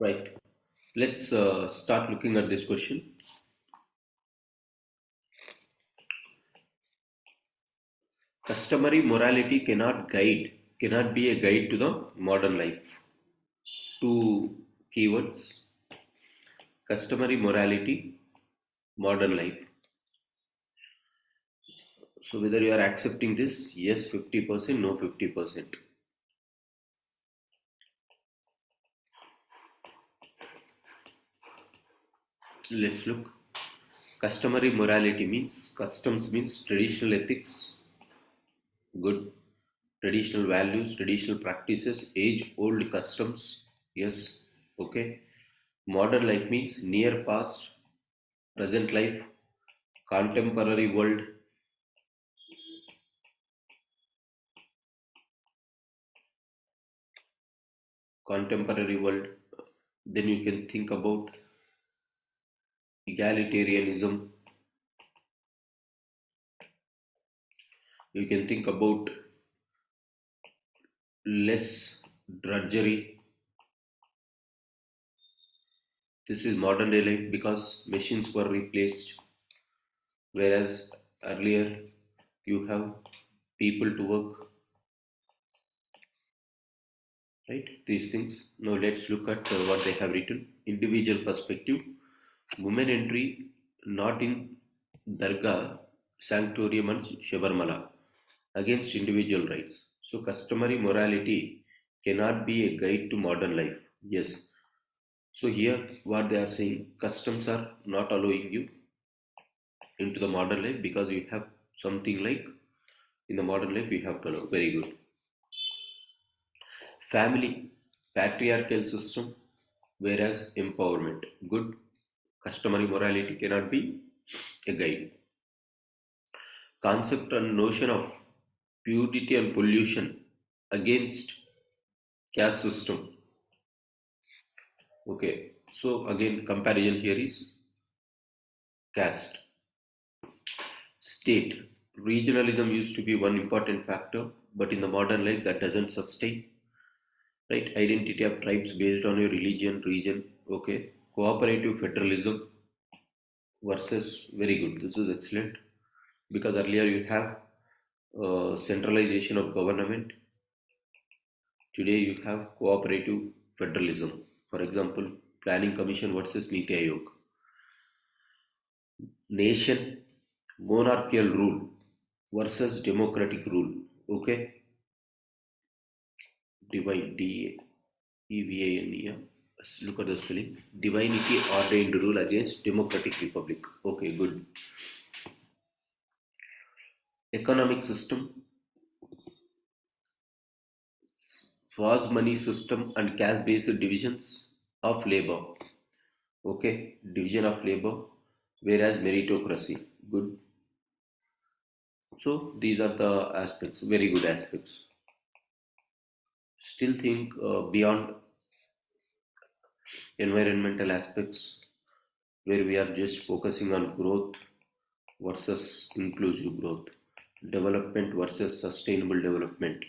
Right. Let's start looking at this question. Customary morality cannot be a guide to the modern life. Two keywords: customary morality, modern life. So whether you are accepting this, yes 50%, no 50%. Let's look. Customary morality means traditional ethics, good, traditional values, traditional practices, age old customs, yes, okay. Modern life means near past, present life, contemporary world, contemporary world. Then you can think about egalitarianism. You can think about less drudgery. This is modern day life because machines were replaced, whereas earlier you have people to work, right? These things. Now let's look at what they have written. Individual perspective. Women entry not in Dargah, Sanctorium and Shabarimala against individual rights. So customary morality cannot be a guide to modern life. Yes. So here what they are saying, customs are not allowing you into the modern life because you have something like in the modern life you have to allow. Very good. Family, patriarchal system, whereas empowerment. Good. Customary morality cannot be a guide. Concept and notion of purity and pollution against caste system. Okay, so again comparison here is caste. State. Regionalism used to be one important factor, but in the modern life that doesn't sustain. Right? Identity of tribes based on your religion, region. Okay. Cooperative federalism versus very good. This is excellent because earlier you have centralization of government. Today you have cooperative federalism. For example, Planning Commission versus Niti Aayog. Nation, monarchical rule versus democratic rule. Okay. Divine, D-E-V-A-N-E. Look at the spelling. Divinity ordained rule against democratic republic. Okay, good. Economic system, was money system and cash based divisions of labor. Okay, division of labor, whereas meritocracy. Good. So these are the aspects, very good aspects. Still think beyond environmental aspects where we are just focusing on growth versus inclusive growth, development versus sustainable development.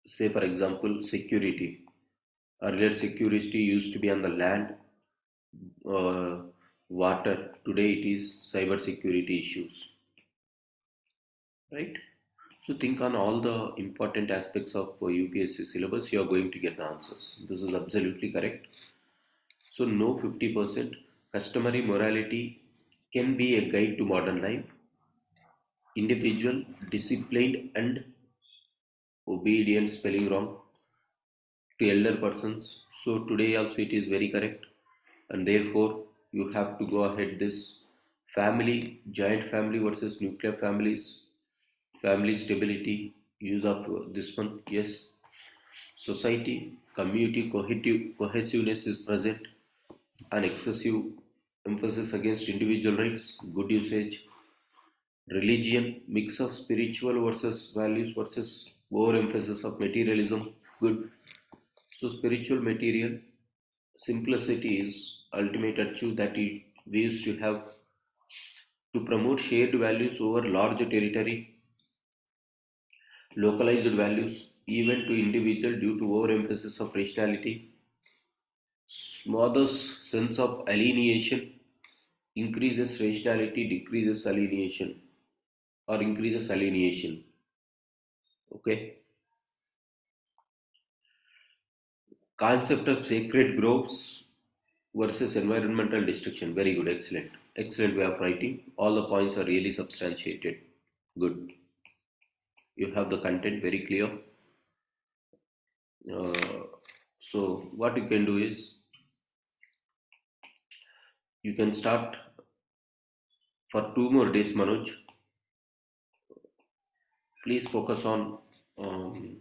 Say for example, security. Earlier security used to be on the land, water. Today it is cyber security issues, right? So think on all the important aspects of UPSC syllabus, you are going to get the answers. This is absolutely correct. So no 50%. Customary morality can be a guide to modern life. Individual, disciplined and obedient, spelling wrong, to elder persons. So today also it is very correct, and therefore you have to go ahead this. Family, joint family versus nuclear families, family stability, use of this one, yes. Society, community cohesiveness is present, an excessive emphasis against individual rights, good usage. Religion, mix of spiritual versus values versus overemphasis of materialism, good. So spiritual material, simplicity is ultimate achieve that we used to have to promote shared values over large territory, localized values, even to individual due to overemphasis of rationality, smother's sense of alienation, increases rationality, decreases alienation, or increases alienation. Okay. Concept of sacred groves versus environmental destruction. Very good, excellent. Excellent way of writing. All the points are really substantiated. Good. You have the content very clear. Uh, so what you can do is you can start for 2 more days, Manoj. Please focus on um,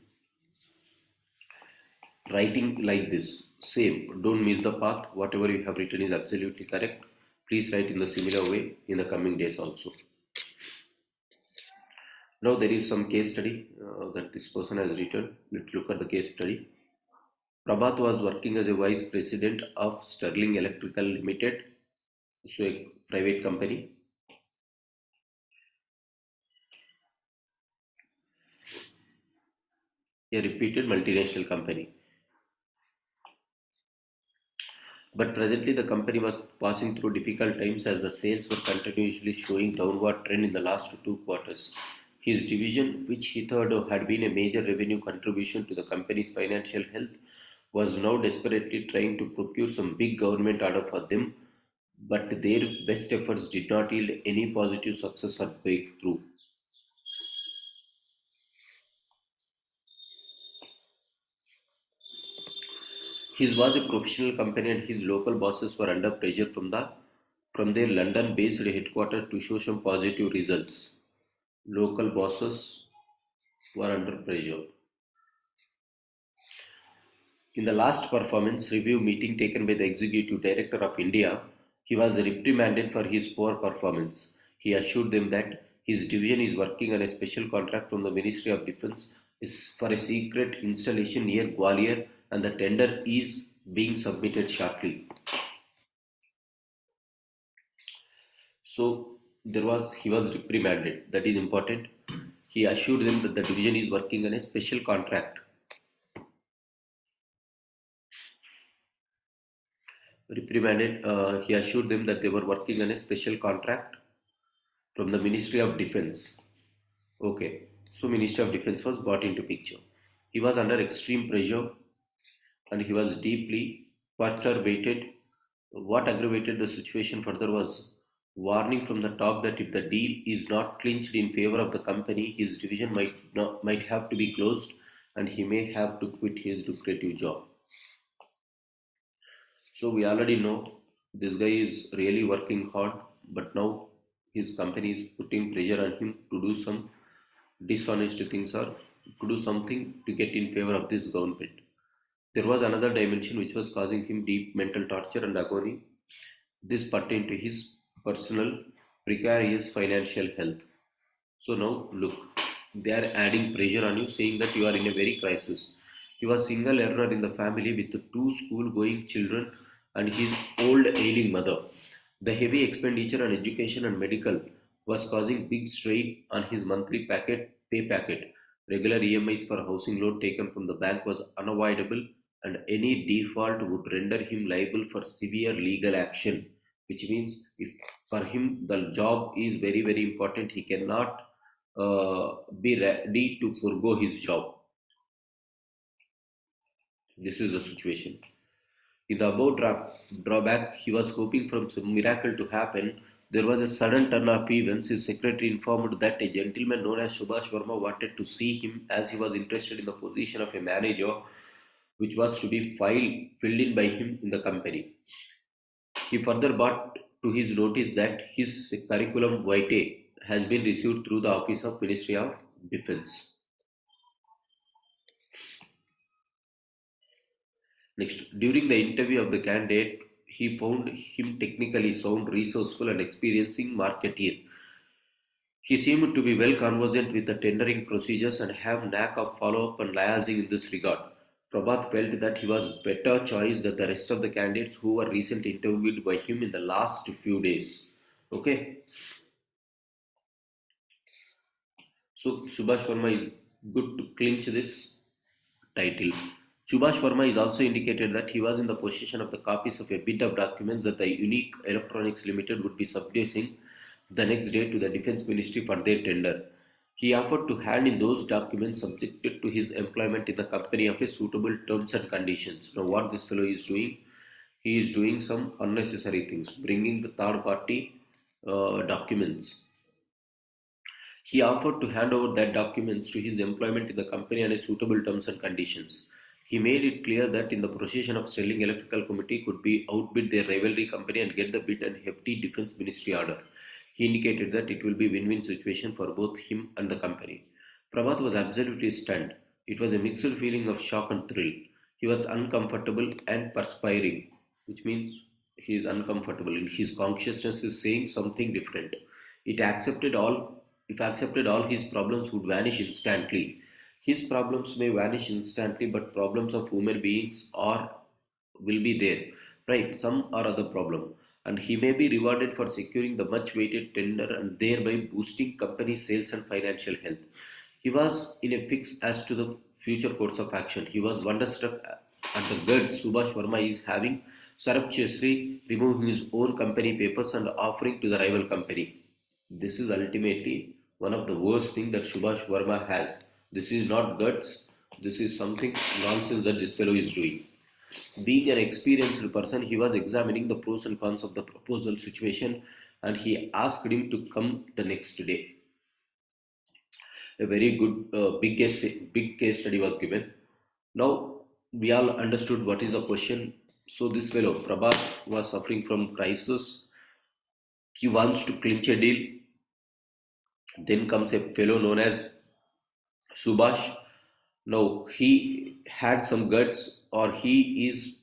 writing like this. Same. Don't miss the path. Whatever you have written is absolutely correct. Please write in the similar way in the coming days also. Now there is some case study that this person has written. Let's look at the case study. Prabhat was working as a vice president of Sterling Electrical Limited, so a private company. A reputed multinational company. But presently the company was passing through difficult times as the sales were continuously showing downward trend in the last 2 quarters. His division, which he thought had been a major revenue contribution to the company's financial health, was now desperately trying to procure some big government order for them, but their best efforts did not yield any positive success or breakthrough. His was a professional company and his local bosses were under pressure from their London-based headquarters to show some positive results. Local bosses were under pressure. In the last performance review meeting taken by the executive director of India, he was reprimanded for his poor performance. He assured them that his division is working on a special contract from the Ministry of Defence for a secret installation near Gwalior and the tender is being submitted shortly. So he was reprimanded. That is important. He assured them that the division is working on a special contract. Reprimanded. He assured them that they were working on a special contract from the Ministry of Defense. Okay, so Ministry of Defense was brought into picture. He was under extreme pressure and he was deeply perturbated. What aggravated the situation further was warning from the top that if the deal is not clinched in favor of the company, his division might have to be closed and he may have to quit his lucrative job. So we already know this guy is really working hard, but now his company is putting pressure on him to do some dishonest things or to do something to get in favor of this government. There was another dimension which was causing him deep mental torture and agony. This pertained to his personal precarious financial health. So now look, they are adding pressure on you, saying that you are in a very crisis. He was single earner in the family with two school-going children and his old ailing mother. The heavy expenditure on education and medical was causing big strain on his monthly pay packet. Regular EMIs for housing loan taken from the bank was unavoidable, and any default would render him liable for severe legal action. Which means, if for him the job is very very important, he cannot be ready to forego his job. This is the situation. In the above drawback, he was hoping for some miracle to happen. There was a sudden turn of events. His secretary informed that a gentleman known as Subhash Verma wanted to see him as he was interested in the position of a manager, which was to be filled in by him in the company. He further brought to his notice that his curriculum vitae has been received through the office of Ministry of Defence. Next, during the interview of the candidate, he found him technically sound, resourceful, and experiencing marketeer. He seemed to be well conversant with the tendering procedures and have knack of follow-up and liaising in this regard. Prabhat felt that he was better choice than the rest of the candidates who were recently interviewed by him in the last few days. Okay, so Subhash Verma is good to clinch this. title. Subhash Verma is also indicated that he was in the possession of the copies of a bit of documents that the Unique Electronics Limited would be submitting the next day to the Defence Ministry for their tender. He offered to hand in those documents subjected to his employment in the company of a suitable terms and conditions. Now, what this fellow is doing, he is doing some unnecessary things, bringing the third party documents. He offered to hand over that documents to his employment in the company on a suitable terms and conditions. He made it clear that in the procession of selling electrical committee could be outbid their rivalry company and get the bid and hefty defense ministry order. He indicated that it will be win-win situation for both him and the company. Prabhat was absolutely stunned. It was a mixed feeling of shock and thrill. He was uncomfortable and perspiring, which means he is uncomfortable and his consciousness is saying something different. It accepted all if accepted all his problems would vanish instantly. His problems may vanish instantly, but problems of human beings are will be there, right? Some or other problem, and he may be rewarded for securing the much weighted tender and thereby boosting company sales and financial health. He was in a fix as to the future course of action. He was wonderstruck at the guts Subhash Verma is having, surreptitiously removing his own company papers and offering to the rival company. This is ultimately one of the worst things that Subhash Verma has. This is not guts. This is something nonsense that this fellow is doing. Being an experienced person, he was examining the pros and cons of the proposal situation and he asked him to come the next day. A very good big case study was given. Now we all understood what is the question. So this fellow Prabhat was suffering from crisis. He wants to clinch a deal. Then comes a fellow known as Subhash. Now he had some guts, or he is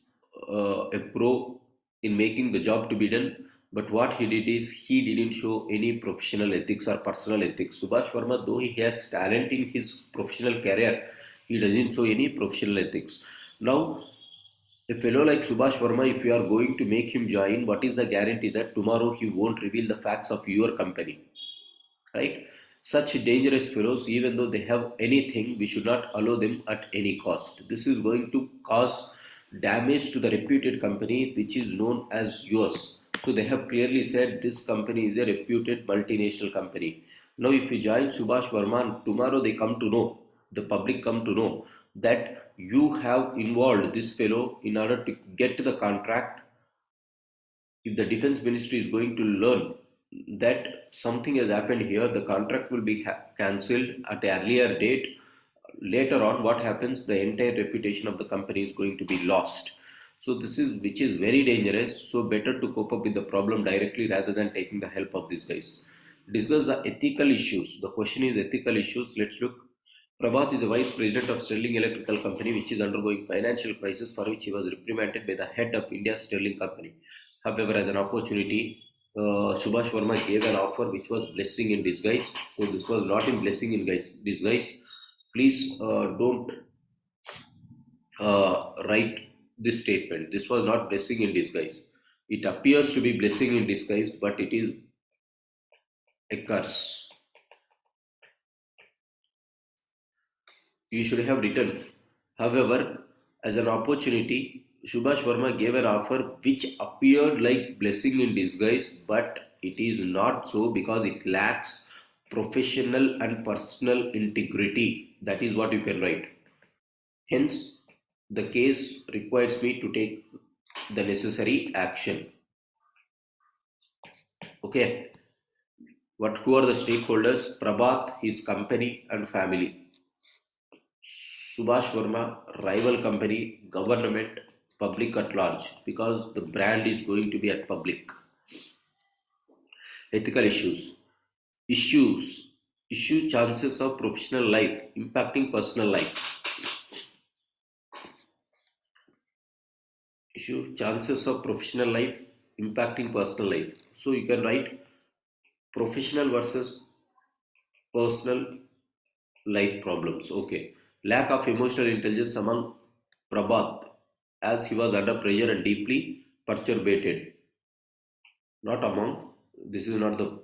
a pro in making the job to be done. But what he did is he didn't show any professional ethics or personal ethics. Subhash Verma, though he has talent in his professional career, he doesn't show any professional ethics. Now, a fellow like Subhash Verma, if you are going to make him join, what is the guarantee that tomorrow he won't reveal the facts of your company? Right? Such dangerous fellows, even though they have anything, we should not allow them at any cost. This is going to cause damage to the reputed company which is known as yours. So they have clearly said this company is a reputed multinational company. Now, if you join Subhash Verma, tomorrow they come to know, the public come to know that you have involved this fellow in order to get the contract. If the defense ministry is going to learn that something has happened here, the contract will be cancelled at an earlier date. Later on, what happens? The entire reputation of the company is going to be lost. So this is which is very dangerous. So better to cope up with the problem directly rather than taking the help of these guys. Discuss the ethical issues. The question is ethical issues. Let's look. Prabhat is the vice president of Sterling Electrical Company, which is undergoing financial crisis for which he was reprimanded by the head of India's Sterling Company. However, as an opportunity, Subhash Verma gave an offer which was blessing in disguise. So this was not in blessing in disguise. Please don't write this statement. This was not blessing in disguise. It appears to be blessing in disguise, but it is a curse. You should have written. However, as an opportunity, Subhash Verma gave an offer which appeared like blessing in disguise, but it is not so because it lacks professional and personal integrity. That is what you can write. Hence, the case requires me to take the necessary action. Okay. Who are the stakeholders? Prabhat, his company and family. Subhash Verma, rival company, government, public at large, because the brand is going to be at public. Ethical issues. Issues. Issue chances of professional life impacting personal life. Issue chances of professional life impacting personal life. So you can write professional versus personal life problems. Okay. Lack of emotional intelligence among Prabhat as he was under pressure and deeply perturbated. Not among. This is not the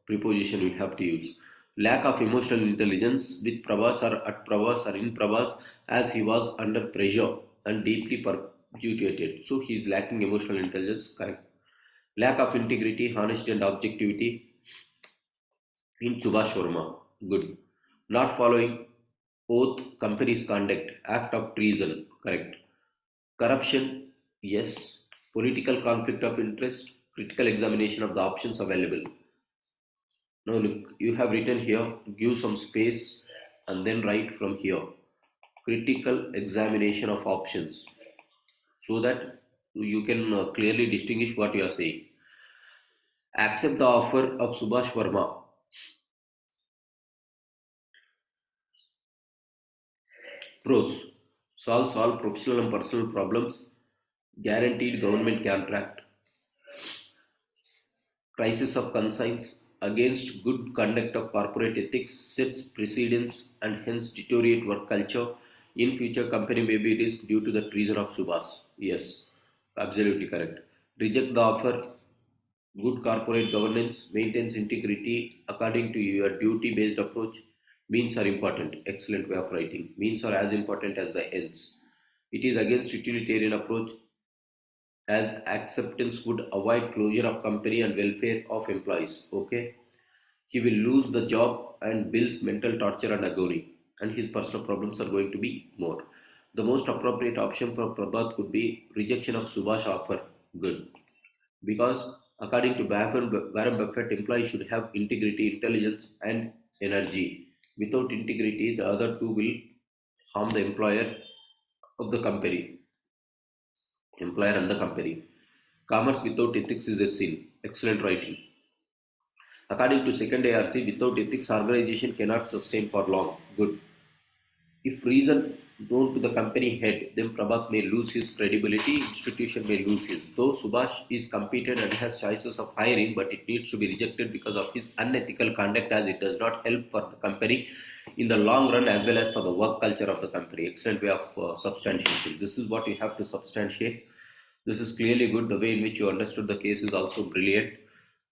preposition we have to use. Lack of emotional intelligence with Pravas or at Pravas or in Pravas as he was under pressure and deeply perpetuated. So he is lacking emotional intelligence, correct. Lack of integrity, honesty and objectivity in Subhash Verma, good. Not following oath, company's conduct, act of treason, correct. Corruption, yes. Political conflict of interest, critical examination of the options available. Now look, you have written here, give some space and then write from here. Critical examination of options so that you can clearly distinguish what you are saying. Accept the offer of Subhash Verma. Pros. Solves all professional and personal problems. Guaranteed government contract. Crisis of conscience against good conduct of corporate ethics sets precedents and hence deteriorate work culture. In future, company may be risked due to the treason of Subhas. Yes, absolutely correct. Reject the offer. Good corporate governance maintains integrity according to your duty-based approach. Means are important. Excellent way of writing. Means are as important as the ends. It is against utilitarian approach as acceptance would avoid closure of company and welfare of employees. Okay, he will lose the job and Bill's mental torture and agony, and his personal problems are going to be more. The most appropriate option for Prabhat could be rejection of Subhash offer. Good, because according to Warren Buffett, employees should have integrity, intelligence, and energy. Without integrity, the other two will harm the of the company, employer and the company. Commerce without ethics is a sin. Excellent writing. According to second ARC, without ethics, organization cannot sustain for long. Good. If reason known to the company head, then Prabhat may lose his credibility, institution may lose his. Though Subhash is competent and has choices of hiring, but it needs to be rejected because of his unethical conduct as it does not help for the company in the long run as well as for the work culture of the company. Excellent way of substantiation. This is what you have to substantiate. This is clearly good. The way in which you understood the case is also brilliant,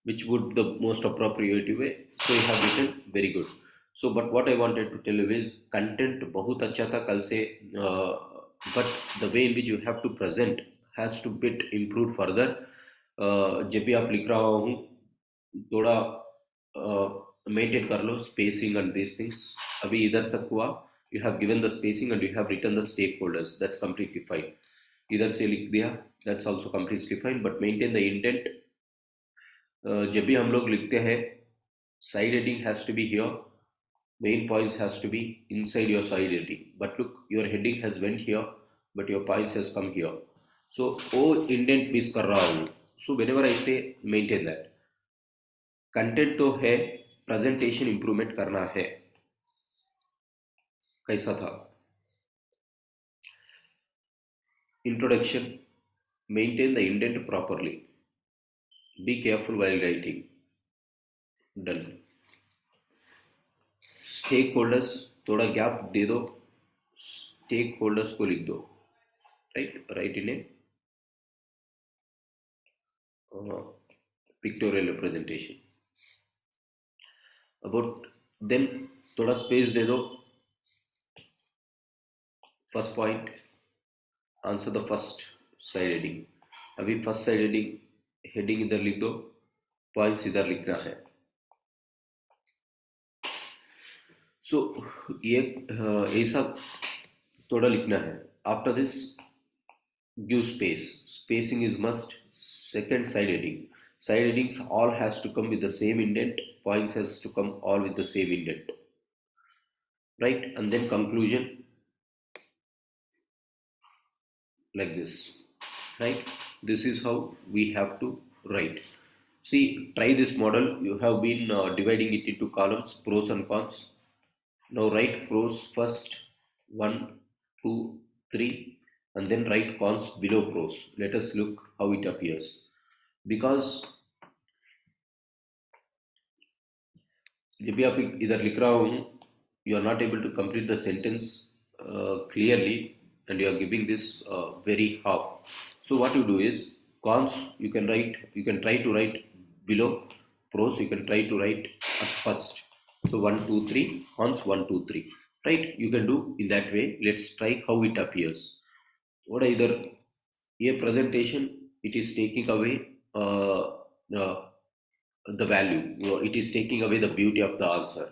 which would the most appropriate way. So you have written very good. So, but what I wanted to tell you is content बहुत अच्छा था कल से, but the way in which you have to present has to bit improved further. जब भी आप लिख रहा हूँ थोड़ा मेंटेन कर लो spacing and these things. अभी इधर तक हुआ. You have given the spacing and you have written the stakeholders. That's completely fine. इधर से लिख दिया. That's also completely fine. But maintain the intent. जब भी हम लोग लिखते हैं side heading has to be here, main points has to be inside your side heading, but look, your heading has went here but your points has come here. So indent miss कर रहा हूँ. So whenever I say maintain that. Content तो है, presentation improvement करना है. कैसा था? Introduction, maintain the indent properly. Be careful while writing. Done. Stakeholders थोड़ा गैप दे दो, स्टेक होल्डर्स को लिख दो, right. Right in a pictorial representation about then, थोड़ा स्पेस दे दो. First point, answer the first side heading. अभी फर्स्ट साइड हेडिंग इधर लिख दो, पॉइंट्स इधर लिखना है. सो ये ऐसा थोड़ा लिखना है. After this give space. Spacing is must. Second side heading. Side headings all has to come with the same indent. Points has to come all with the same indent. Right? And then conclusion like this. Right? This is how we have to write. See, try this model. You have been dividing it into columns, pros and cons. Now write pros first. 1, 2, 3. And then write cons below pros. Let us look how it appears. Because जब भी आप इधर लिख रहा हूँ, you are not able to complete the sentence clearly and you are giving this very half. So what you do is cons you can try to write below, pros you can try to write at first. So 1, 2, 3, Hans 1, 2, 3. Right? You can do in that way. Let's try how it appears. What either a presentation, it is taking away uh, the value. It is taking away the beauty of the answer.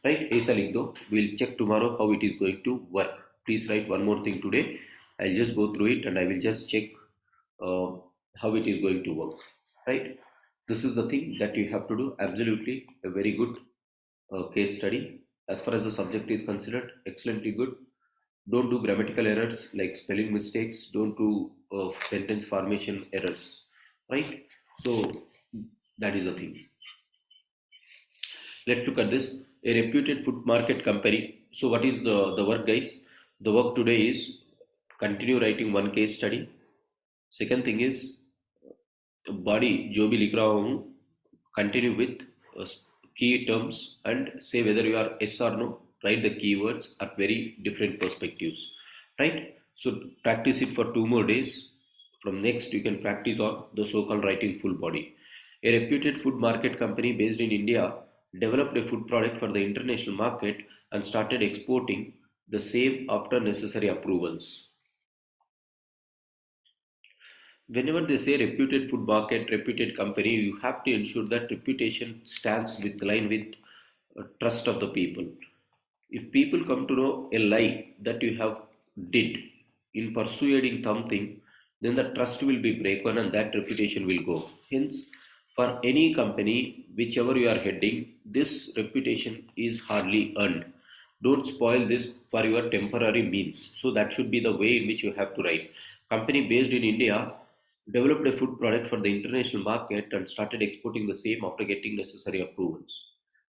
Right? Aisa likh do. We'll check tomorrow how it is going to work. Please write one more thing today. I'll just go through it and I will just check uh, how it is going to work. Right? This is the thing that you have to do. Absolutely a very good case study. As far as the subject is considered, excellently good. Don't do grammatical errors like spelling mistakes. Don't do sentence formation errors. Right? So that is the thing. Let's look at this. A reputed food market company. So what is the work, guys? The work today is continue writing one case study. Second thing is body जो भी लिख रहा हूँ continue with key terms and say whether you are yes or no. Write the keywords at very different perspectives. Right? So practice it for 2 more days. From next you can practice on the so-called writing full body. A reputed food market company based in India developed a food product for the international market and started exporting the same after necessary approvals. Whenever they say reputed food market, reputed company, you have to ensure that reputation stands with line with trust of the people. If people come to know a lie that you have did in persuading something, then the trust will be broken and that reputation will go. Hence, for any company, whichever you are heading, this reputation is hardly earned. Don't spoil this for your temporary means. So that should be the way in which you have to write. Company based in India developed a food product for the international market and started exporting the same after getting necessary approvals.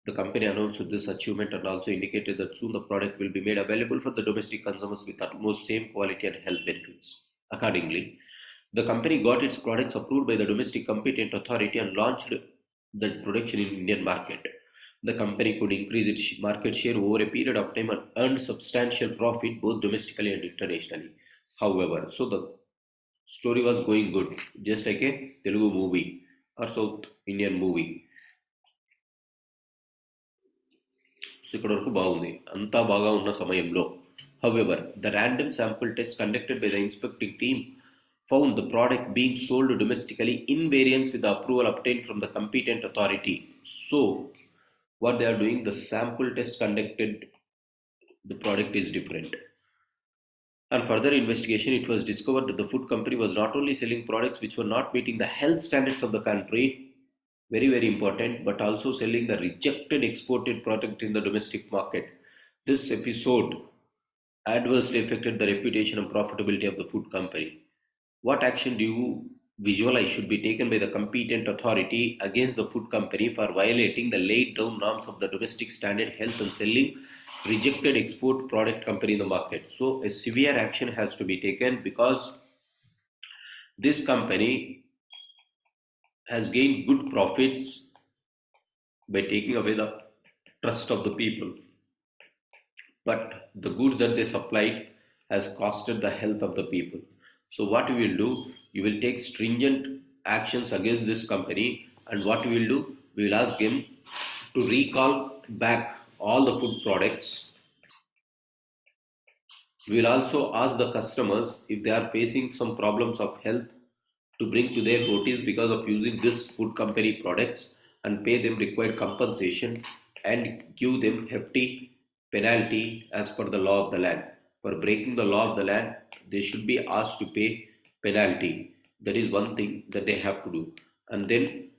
The company announced this achievement and also indicated that soon the product will be made available for the domestic consumers with utmost same quality and health benefits. Accordingly, the company got its products approved by the domestic competent authority and launched the production in Indian market. The company could increase its market share over a period of time and earn substantial profit both domestically and internationally. However, so the story was going good, just like a Telugu movie or South Indian movie. So ఇక్కడ వరకు బాగుంది, అంతా బాగా ఉన్న సమయంలో however the random sample test conducted by the inspecting team found the product being sold domestically in variance with the approval obtained from the competent authority. So what they are doing, the sample test conducted, the product is different. On further investigation, it was discovered that the food company was not only selling products which were not meeting the health standards of the country, very, very important, but also selling the rejected exported product in the domestic market. This episode adversely affected the reputation and profitability of the food company. What action do you visualize should be taken by the competent authority against the food company for violating the laid down norms of the domestic standard health and selling rejected export product company in the market? So a severe action has to be taken because this company has gained good profits by taking away the trust of the people, but the goods that they supplied has costed the health of the people. So what we will do, you will take stringent actions against this company, and what we will do, we will ask him to recall back all the food products. We will also ask the customers if they are facing some problems of health to bring to their notice because of using this food company products and pay them required compensation and give them hefty penalty as per the law of the land. For breaking the law of the land, they should be asked to pay penalty. That is one thing that they have to do. And then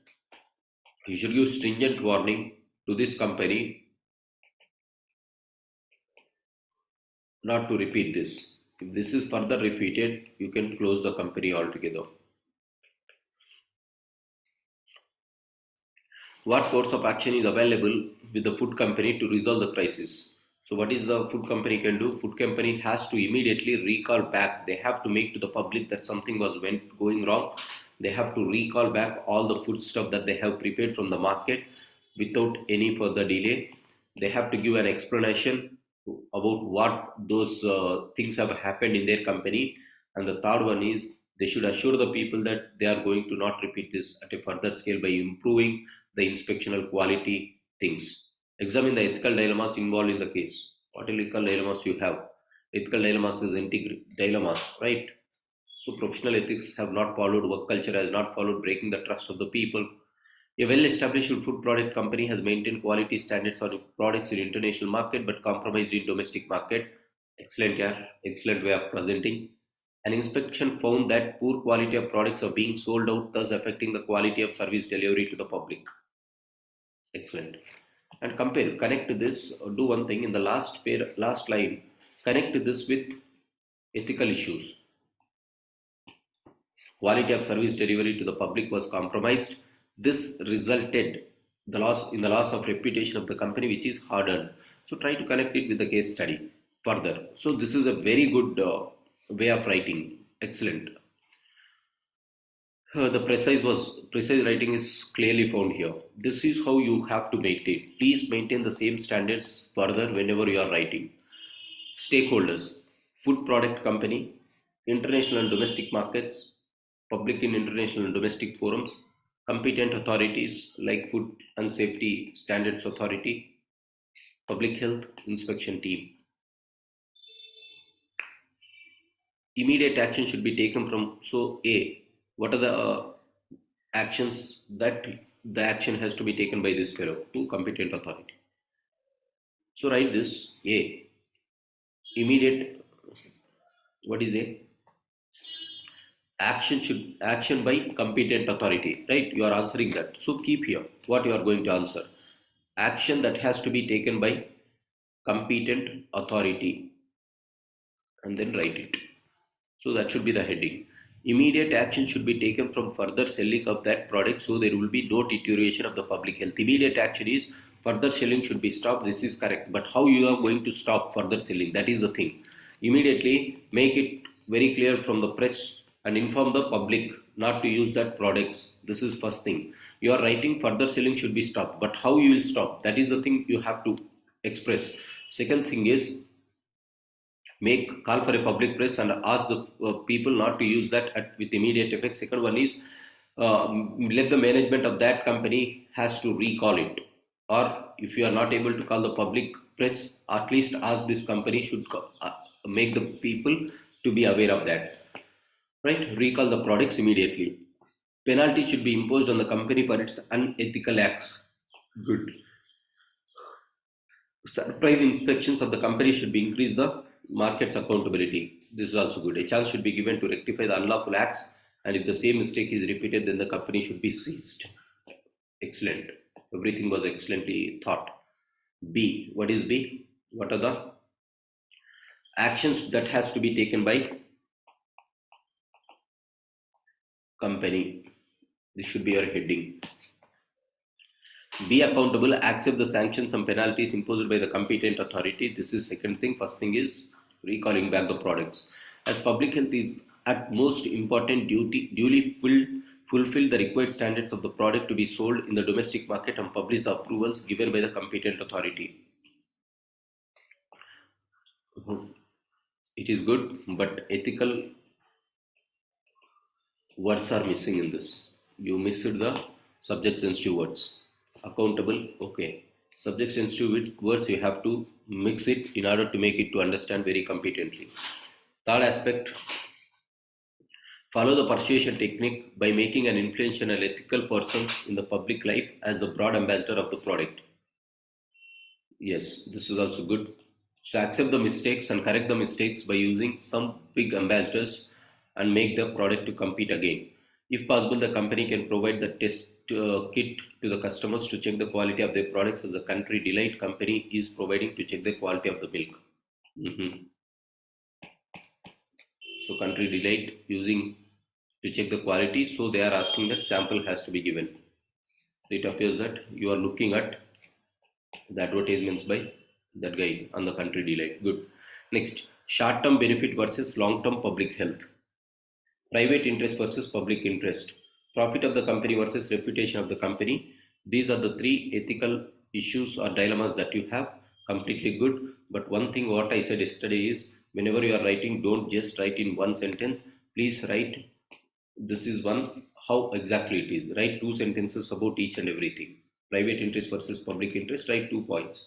you should give stringent warning to this company not to repeat this. If this is further repeated, you can close the company altogether. What course of action is available with the food company to resolve the crisis? So what is the food company can do? Food company has to immediately recall back. They have to make to the public that something was going wrong. They have to recall back all the food stuff that they have prepared from the market without any further delay. They have to give an explanation about what those things have happened in their company. And the third one is they should assure the people that they are going to not repeat this at a further scale by improving the inspectional quality things. Examine the ethical dilemmas involved in the case. What ethical dilemmas you have? Ethical dilemmas is dilemmas, right? So professional ethics have not followed, work culture has not followed, breaking the trust of the people. A well-established food product company has maintained quality standards on its products in international market but compromised in domestic market. Excellent, yeah, excellent way of presenting. An inspection found that poor quality of products are being sold out, thus affecting the quality of service delivery to the public. Excellent. And compare, connect this, do one thing in the last line, connect this with ethical issues. Quality of service delivery to the public was compromised. This resulted in the loss of reputation of the company, which is hard earned. So try to connect it with the case study further. So this is a very good way of writing. Excellent. The precise writing is clearly found here. This is how you have to maintain. Please maintain the same standards further whenever you are writing. Stakeholders, food product company, international and domestic markets, public in international and domestic forums, competent authorities like Food and Safety Standards Authority, public health inspection team. Immediate action should be taken from, so A, what are the actions that the action has to be taken by this fellow to competent authority. So write this A, immediate, what is A? Action by competent authority, right? You are answering that. So keep here what you are going to answer. Action that has to be taken by competent authority, and then write it. So that should be the heading. Immediate action should be taken from further selling of that product, so there will be no deterioration of the public health. Immediate action is further selling should be stopped. This is correct. But how you are going to stop further selling? That is the thing. Immediately make it very clear from the press and inform the public not to use that products. This is first thing. You are writing further selling should be stopped. But how you will stop? That is the thing you have to express. Second thing is make call for a public press and ask the people not to use that with immediate effect. Second one is let the management of that company has to recall it, or if you are not able to call the public press, at least ask this company should make the people to be aware of that, right? Recall the products immediately. Penalty should be imposed on the company for its unethical acts. Good. Surprise inspections of the company should be increase the market's accountability. This is also good. A chance should be given to rectify the unlawful acts, and if the same mistake is repeated, then the company should be seized. Excellent. Everything was excellently thought. B. What is B? What are the actions that has to be taken by company? This should be your heading. Be accountable, accept the sanctions and penalties imposed by the competent authority. This is second thing. First thing is recalling back the products. As public health is at most important duly fulfill the required standards of the product to be sold in the domestic market and publish the approvals given by the competent authority. It is good, but ethical words are missing in this. You missed the subject sensitive words. Accountable, okay. Subject sensitive words you have to mix it in order to make it to understand very competently. Third aspect, follow the persuasion technique by making an influential and ethical person in the public life as the broad ambassador of the product. Yes, this is also good. So accept the mistakes and correct the mistakes by using some big ambassadors and make the product to compete again. If possible, the company can provide the test kit to the customers to check the quality of their products, as the country delight company is providing to check the quality of the milk. So country delight using to check the quality, so they are asking that sample has to be given. So it appears that you are looking at the advertisements by that guy on the country delight. Good. Next, short-term benefit versus long-term public health. Private interest versus public interest. Profit of the company versus reputation of the company. These are the three ethical issues or dilemmas that you have. Completely good. But one thing what I said yesterday is, whenever you are writing, don't just write in one sentence. Please write, this is one, how exactly it is. Write two sentences about each and everything. Private interest versus public interest, write 2 points.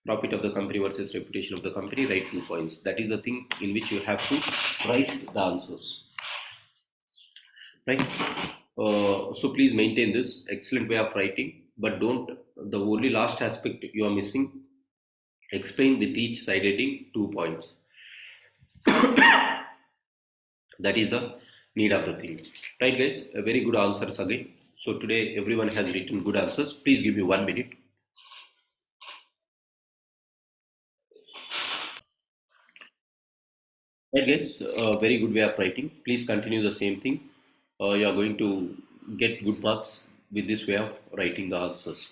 Profit of the company versus reputation of the company, write 2 points. That is the thing in which you have to write the answers, right? So please maintain this excellent way of writing, but don't, the only last aspect you are missing, explain with each side heading 2 points. That is the need of the thing, right guys? A very good answers again. So today everyone has written good answers. Please give me 1 minute. Right guys, very good way of writing. Please continue the same thing. You are going to get good marks with this way of writing the answers.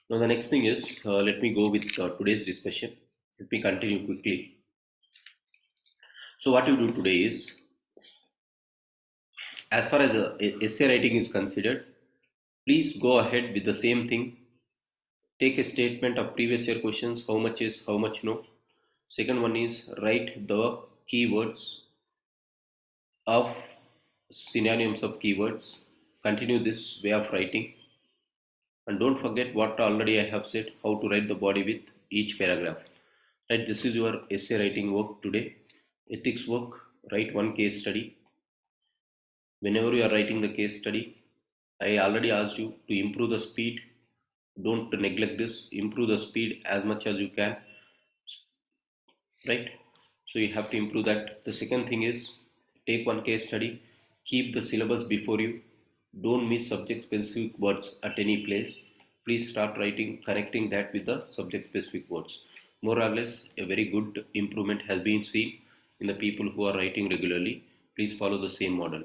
Now the next thing is, let me go with today's discussion. Let me continue quickly. So what you do today is, as far as essay writing is considered, please go ahead with the same thing. Take a statement of previous year questions, how much is, how much no. Second one is write the keywords of synonyms of keywords. Continue this way of writing. And don't forget what already I have said, how to write the body with each paragraph. Right, this is your essay writing work today. Ethics work, write one case study. Whenever you are writing the case study, I already asked you to improve the speed. Don't neglect this. Improve the speed as much as you can. Right? So you have to improve that. The second thing is, take one case study. Keep the syllabus before you. Don't miss subject specific words at any place. Please start writing, connecting that with the subject specific words. More or less, a very good improvement has been seen in the people who are writing regularly. Please follow the same model.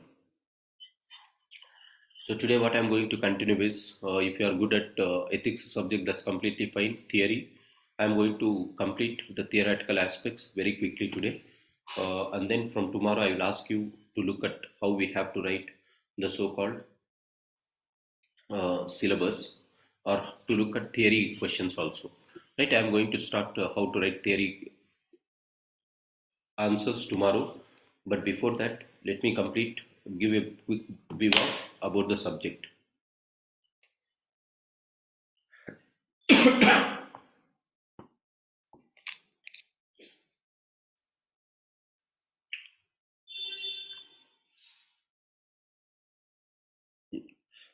So today what I'm going to continue is, if you are good at ethics subject, that's completely fine. Theory, I'm going to complete the theoretical aspects very quickly today. And then from tomorrow I will ask you to look at how we have to write the so-called syllabus, or to look at theory questions also. Right, I'm going to start how to write theory answers tomorrow. But before that, let me give a quick view about the subject.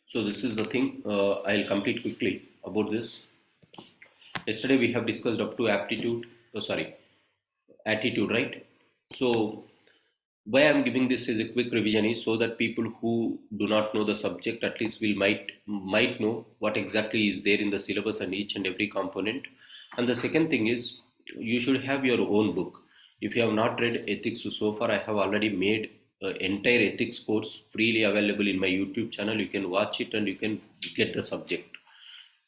So this is the thing, I'll complete quickly about this. Yesterday we have discussed up to attitude, right? So why I'm giving this as a quick revision is so that people who do not know the subject at least will might know what exactly is there in the syllabus and each and every component. And the second thing is, you should have your own book. If you have not read ethics so far, I have already made an entire ethics course freely available in my YouTube channel. You can watch it and you can get the subject.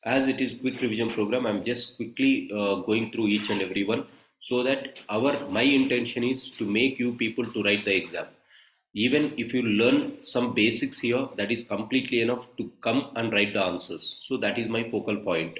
As it is quick revision program, I'm just quickly going through each and every one, so that my intention is to make you people to write the exam. Even if you learn some basics here, that is completely enough to come and write the answers. So that is my focal point.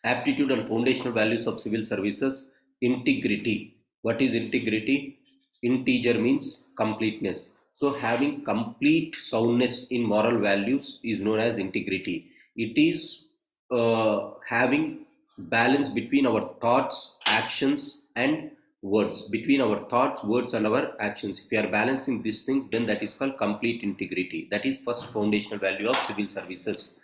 Aptitude and foundational values of civil services. Integrity. What is integrity? Integer means completeness. So having complete soundness in moral values is known as integrity. It is having balance between our thoughts, actions, and words. Between our thoughts, words, and our actions. If we are balancing these things, then that is called complete integrity. That is first foundational value of civil services.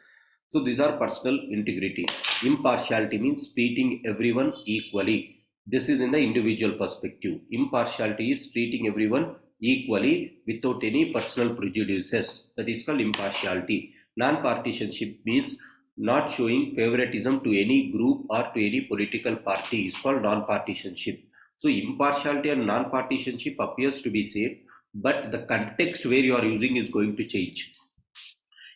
So these are personal integrity. Impartiality means treating everyone equally. This is in the individual perspective. Impartiality is treating everyone equally without any personal prejudices. That is called impartiality. Non-partisanship means not showing favoritism to any group or to any political party is called non-partisanship. So impartiality and non-partisanship appears to be same, but the context where you are using is going to change.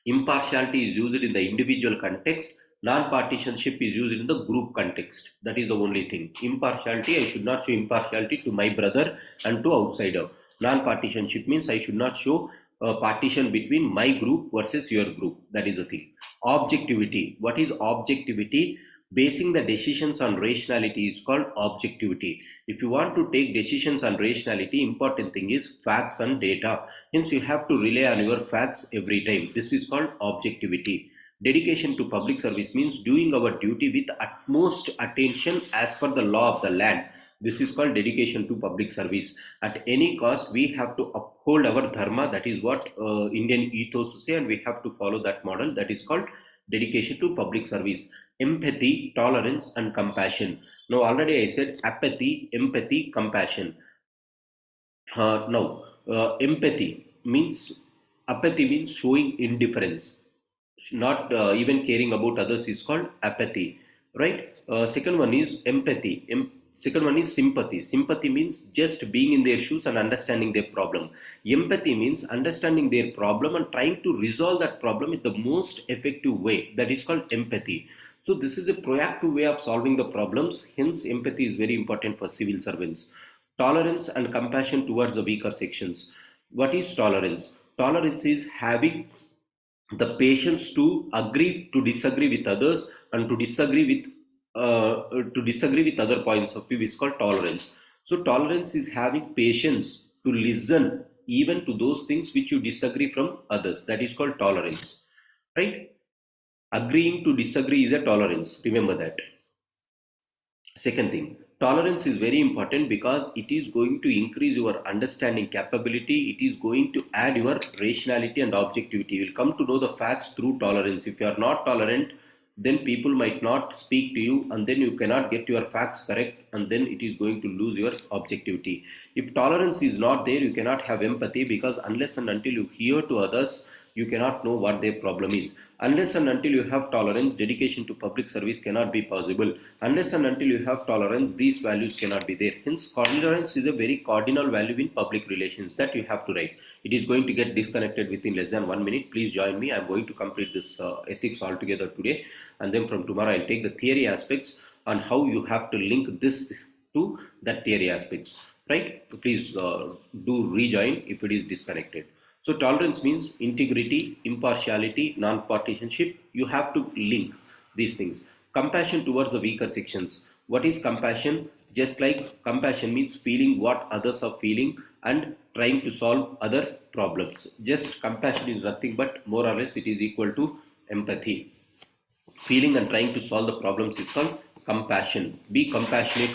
Impartiality is used in the individual context. Non-partisanship is used in the group context. That is the only thing. Impartiality, I should not show impartiality to my brother and to outsider. Non-partisanship means I should not show a partition between my group versus your group. That is the thing. Objectivity. What is objectivity? Basing the decisions on rationality is called objectivity. If you want to take decisions on rationality, important thing is facts and data. Hence, you have to rely on your facts every time. This is called objectivity. Dedication to public service means doing our duty with utmost attention as per the law of the land. This is called dedication to public service. At any cost, we have to uphold our dharma. That is what Indian ethos say, and we have to follow that model. That is called dedication to public service. Empathy, tolerance, and compassion. Now, already I said apathy, empathy, compassion. Now, empathy means apathy means showing indifference, not even caring about others is called apathy, right? Second one is empathy. Second one is sympathy. Sympathy means just being in their shoes and understanding their problem. Empathy means understanding their problem and trying to resolve that problem in the most effective way. That is called empathy. So this is a proactive way of solving the problems. Hence, empathy is very important for civil servants. Tolerance and compassion towards the weaker sections. What is tolerance? Tolerance is having the patience to agree to disagree with others and to disagree with other points of view is called tolerance. So tolerance is having patience to listen even to those things which you disagree from others. That is called tolerance, right? Agreeing to disagree is a tolerance. Remember that. Second thing, tolerance is very important because it is going to increase your understanding capability. It is going to add your rationality and objectivity. You will come to know the facts through tolerance. If you are not tolerant, then people might not speak to you, and then you cannot get your facts correct, and then it is going to lose your objectivity. If tolerance is not there, you cannot have empathy, because unless and until you hear to others, you cannot know what their problem is. Unless and until you have tolerance, dedication to public service cannot be possible. Unless and until you have tolerance, these values cannot be there. Hence, tolerance is a very cardinal value in public relations that you have to write. It is going to get disconnected within less than 1 minute. Please join me. I am going to complete this ethics altogether today, and then from tomorrow I'll take the theory aspects and how you have to link this to that theory aspects. Right? Please do rejoin if it is disconnected. So tolerance means integrity, impartiality, non-partisanship. You have to link these things. Compassion towards the weaker sections. What is compassion? Just like compassion means feeling what others are feeling and trying to solve other problems. Just compassion is nothing but more or less it is equal to empathy. Feeling and trying to solve the problems is called compassion. Be compassionate